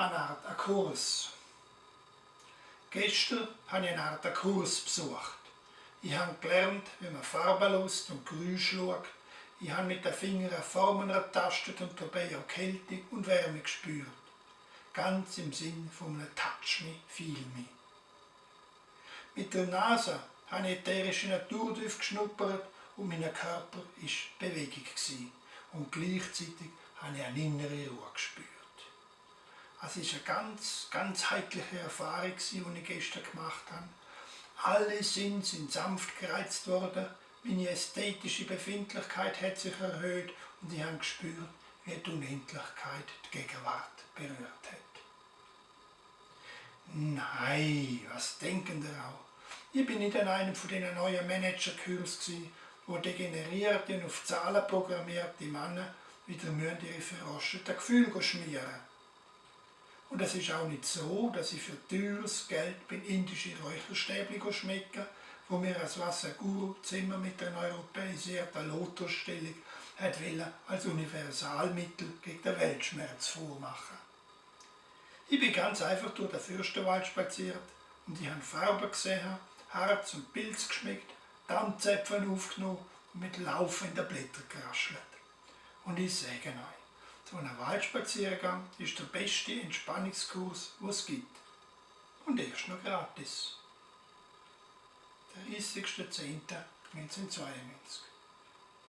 eine Art Kurs. Gestern habe ich eine Art Kurs besucht. Ich habe gelernt, wie man Farben lässt und Geräusche schaut. Ich habe mit den Fingern Formen ertastet und dabei auch Kälte und Wärme gespürt. Ganz im Sinn von einem Touch me, feel me. Mit der Nase habe ich ätherische Naturdüfte geschnuppert und mein Körper war Bewegung. Und gleichzeitig habe ich eine innere Ruhe gespürt. Es war eine ganzheitliche Erfahrung, die ich gestern gemacht habe. Alle Sinne sind sanft gereizt worden, meine ästhetische Befindlichkeit hat sich erhöht und ich habe gespürt, wie die Unendlichkeit die Gegenwart berührt hat. Nein, was denken ihr auch? Ich bin nicht an einem von diesen neuen Managerkursen, wo degenerierte und auf Zahlen programmierte Männer wieder ihre verrosteten Gefühle schmieren. Und es ist auch nicht so, dass ich für teures Geld bei indischen Räucherstäbchen schmecke, wo mir als Wasserguru-Zimmer mit einer europäisierten Lotusstellung als Universalmittel gegen den Weltschmerz vormachen. Ich bin ganz einfach durch den Fürstenwald spaziert und ich habe Farben gesehen, Harz und Pilz geschmeckt, Tannenzäpfen aufgenommen und mit laufenden Blättern geraschelt. Und ich sage euch, so ein Waldspaziergang ist der beste Entspannungskurs, den es gibt. Und er ist noch gratis. Der 30.10.1992.